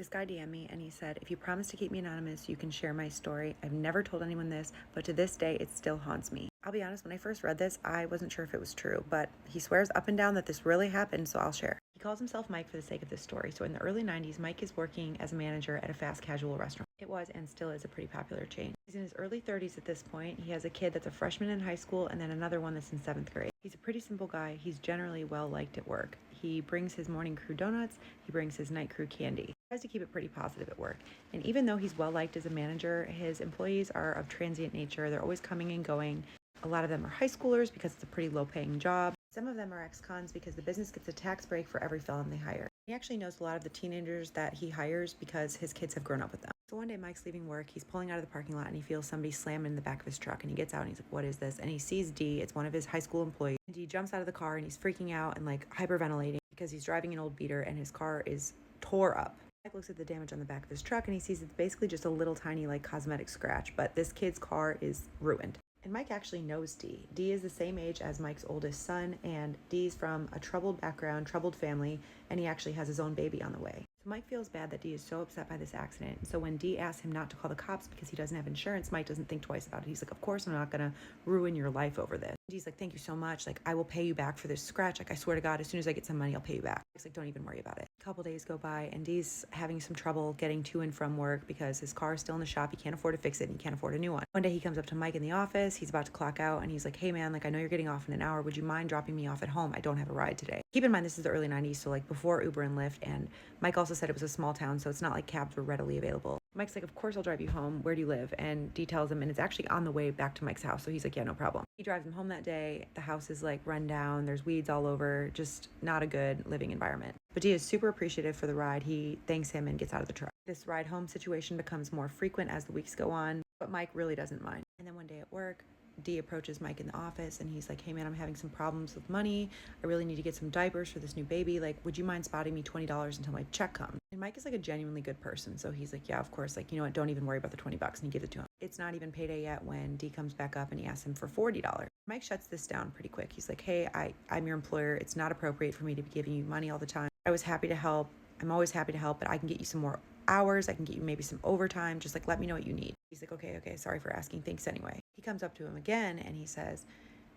This guy DM'd me and he said, if you promise to keep me anonymous, you can share my story. I've never told anyone this, but to this day, it still haunts me. I'll be honest, when I first read this, I wasn't sure if it was true, but he swears up and down that this really happened, so I'll share. He calls himself Mike for the sake of this story. So in the early 90s, Mike is working as a manager at a fast casual restaurant. It was and still is a pretty popular chain. He's in his early 30s at this point. He has a kid that's a freshman in high school and then another one that's in 7th grade. He's a pretty simple guy. He's generally well liked at work. He brings his morning crew donuts. He brings his night crew candy. He tries to keep it pretty positive at work. And even though he's well liked as a manager, his employees are of transient nature. They're always coming and going. A lot of them are high schoolers because it's a pretty low-paying job. Some of them are ex-cons because the business gets a tax break for every felon they hire. He actually knows a lot of the teenagers that he hires because his kids have grown up with them. So one day Mike's leaving work, he's pulling out of the parking lot and he feels somebody slam in the back of his truck, and he gets out and he's like, what is this? And he sees D, it's one of his high school employees. And he jumps out of the car and he's freaking out and like hyperventilating because he's driving an old beater and his car is tore up. Mike looks at the damage on the back of his truck and he sees it's basically just a little tiny like cosmetic scratch, but this kid's car is ruined. And Mike actually knows D. D is the same age as Mike's oldest son, and D's from a troubled background, troubled family, and he actually has his own baby on the way. So Mike feels bad that D is so upset by this accident. So when D asks him not to call the cops because he doesn't have insurance, Mike doesn't think twice about it. He's like, of course I'm not gonna ruin your life over this. D's like, thank you so much. Like, I will pay you back for this scratch. Like, I swear to God, as soon as I get some money, I'll pay you back. He's like, don't even worry about it. A couple days go by and D's having some trouble getting to and from work because his car is still in the shop. He can't afford to fix it and he can't afford a new one. One day he comes up to Mike in the office. He's about to clock out and he's like, hey man, like, I know you're getting off in an hour. Would you mind dropping me off at home? I don't have a ride today. Keep in mind, this is the early 90s, so like before Uber and Lyft, and Mike also said it was a small town, so it's not like cabs were readily available. Mike's like, of course I'll drive you home. Where do you live? And D tells him, and it's actually on the way back to Mike's house. So he's like, yeah, no problem. He drives him home that day. The house is like run down. There's weeds all over. Just not a good living environment. But D is super appreciative for the ride. He thanks him and gets out of the truck. This ride home situation becomes more frequent as the weeks go on, but Mike really doesn't mind. And then one day at work, D approaches Mike in the office and he's like, hey man, I'm having some problems with money. I really need to get some diapers for this new baby. Like, would you mind spotting me $20 until my check comes? And Mike is like a genuinely good person. So he's like, yeah, of course. Like, you know what? Don't even worry about the $20. And he gives it to him. It's not even payday yet when D comes back up and he asks him for $40. Mike shuts this down pretty quick. He's like, hey, I'm your employer. It's not appropriate for me to be giving you money all the time. I was happy to help. I'm always happy to help, but I can get you some more hours. I can get you maybe some overtime. Just like, let me know what you need. He's like, okay, sorry for asking. Thanks anyway. He comes up to him again and he says,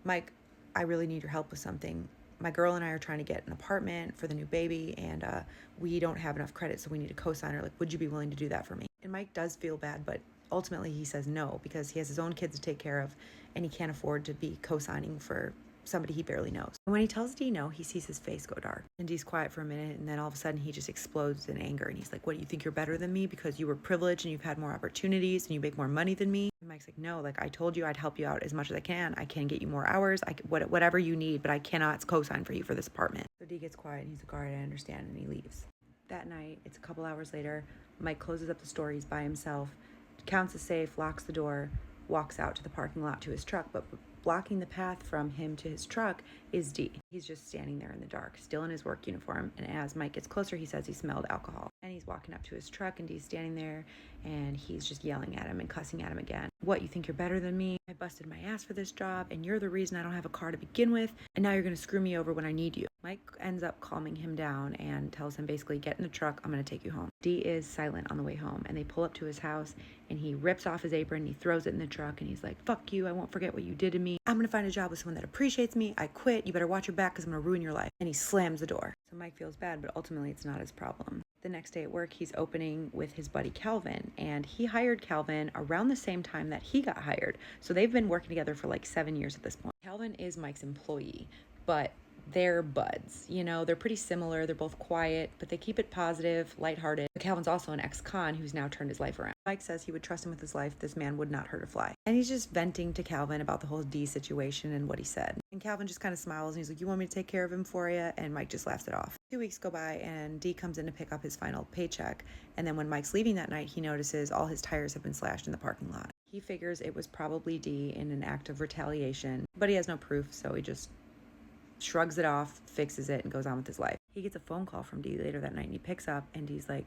Mike, I really need your help with something. My girl and I are trying to get an apartment for the new baby, and we don't have enough credit, so we need a co-signer. Like, would you be willing to do that for me? And Mike does feel bad, but ultimately he says no because he has his own kids to take care of and he can't afford to be co-signing for somebody he barely knows. And when he tells D no, he sees his face go dark. And D's quiet for a minute, and then all of a sudden he just explodes in anger. And he's like, what, do you think you're better than me because you were privileged and you've had more opportunities and you make more money than me? And Mike's like, no, like, I told you I'd help you out as much as I can. I can get you more hours, whatever you need, but I cannot co-sign for you for this apartment. So D gets quiet and he's like, all right, I understand, and he leaves. That night, it's a couple hours later, Mike closes up the store. He's by himself, counts the safe, locks the door, walks out to the parking lot to his truck, but blocking the path from him to his truck is D. He's just standing there in the dark, still in his work uniform, and as Mike gets closer, he says he smelled alcohol. And he's walking up to his truck, and D's standing there, and he's just yelling at him and cussing at him again. What, you think you're better than me? I busted my ass for this job, and you're the reason I don't have a car to begin with, and now you're gonna screw me over when I need you. Mike ends up calming him down and tells him basically, get in the truck, I'm gonna take you home. D is silent on the way home, and they pull up to his house, and he rips off his apron, he throws it in the truck, and he's like, fuck you, I won't forget what you did to me. I'm gonna find a job with someone that appreciates me. I quit. You better watch your back because I'm gonna ruin your life. And he slams the door. So Mike feels bad, but ultimately it's not his problem. The next day at work, he's opening with his buddy Calvin, and he hired Calvin around the same time that he got hired. So they've been working together for like 7 years at this point. Calvin is Mike's employee, but they're buds. You know, they're pretty similar. They're both quiet, but they keep it positive, lighthearted. But Calvin's also an ex-con who's now turned his life around. Mike says he would trust him with his life. This man would not hurt a fly. And he's just venting to Calvin about the whole D situation and what he said. And Calvin just kind of smiles and he's like, you want me to take care of him for you? And Mike just laughs it off. 2 weeks go by and D comes in to pick up his final paycheck. And then when Mike's leaving that night, he notices all his tires have been slashed in the parking lot. He figures it was probably D in an act of retaliation, but he has no proof, so he just shrugs it off, fixes it, and goes on with his life. He gets a phone call from D later that night, and he picks up, and D's like,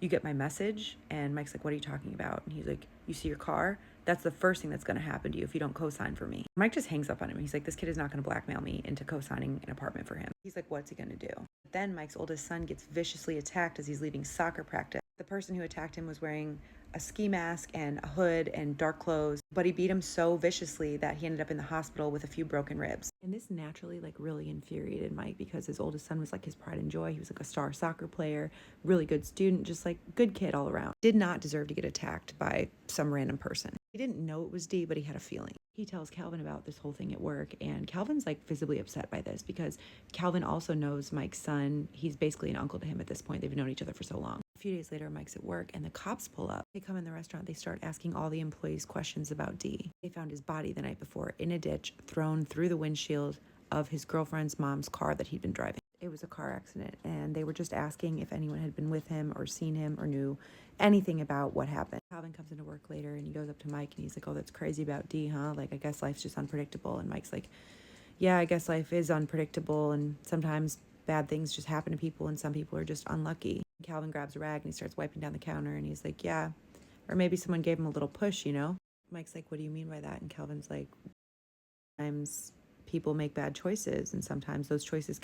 you get my message? And Mike's like, what are you talking about? And he's like, you see your car? That's the first thing that's going to happen to you if you don't co-sign for me. Mike just hangs up on him. He's like, this kid is not going to blackmail me into co-signing an apartment for him. He's like, what's he going to do? But then Mike's oldest son gets viciously attacked as he's leaving soccer practice. The person who attacked him was wearing a ski mask and a hood and dark clothes, but he beat him so viciously that he ended up in the hospital with a few broken ribs. And this naturally really infuriated Mike because his oldest son was his pride and joy. He was a star soccer player, really good student, just good kid all around. Did not deserve to get attacked by some random person. He didn't know it was D, but he had a feeling. He tells Calvin about this whole thing at work, and Calvin's visibly upset by this because Calvin also knows Mike's son. He's basically an uncle to him at this point. They've known each other for so long. A few days later, Mike's at work and the cops pull up. They come in the restaurant. They start asking all the employees questions about D. They found his body the night before in a ditch, thrown through the windshield of his girlfriend's mom's car that he'd been driving. It was a car accident, and they were just asking if anyone had been with him or seen him or knew anything about what happened. Calvin comes into work later, and he goes up to Mike, and he's like, "Oh, that's crazy about D, huh? I guess life's just unpredictable." And Mike's like, "Yeah, I guess life is unpredictable, and sometimes bad things just happen to people, and some people are just unlucky." Calvin grabs a rag, and he starts wiping down the counter, and he's like, "Yeah, or maybe someone gave him a little push, you know?" Mike's like, "What do you mean by that?" And Calvin's like, "Sometimes people make bad choices, and sometimes those choices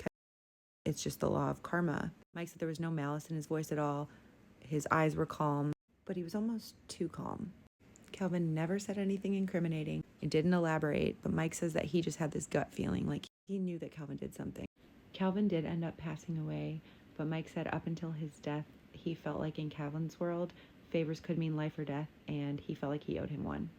it's just the law of karma." Mike said there was no malice in his voice at all. His eyes were calm, but he was almost too calm. Calvin never said anything incriminating and didn't elaborate, but Mike says that he just had this gut feeling he knew that Calvin did something. Calvin did end up passing away, but Mike said up until his death, he felt like in Calvin's world, favors could mean life or death, and he felt like he owed him one.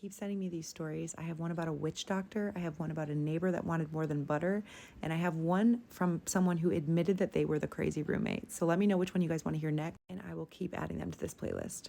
Keep sending me these stories. I have one about a witch doctor. I have one about a neighbor that wanted more than butter. And I have one from someone who admitted that they were the crazy roommate. So let me know which one you guys want to hear next, and I will keep adding them to this playlist.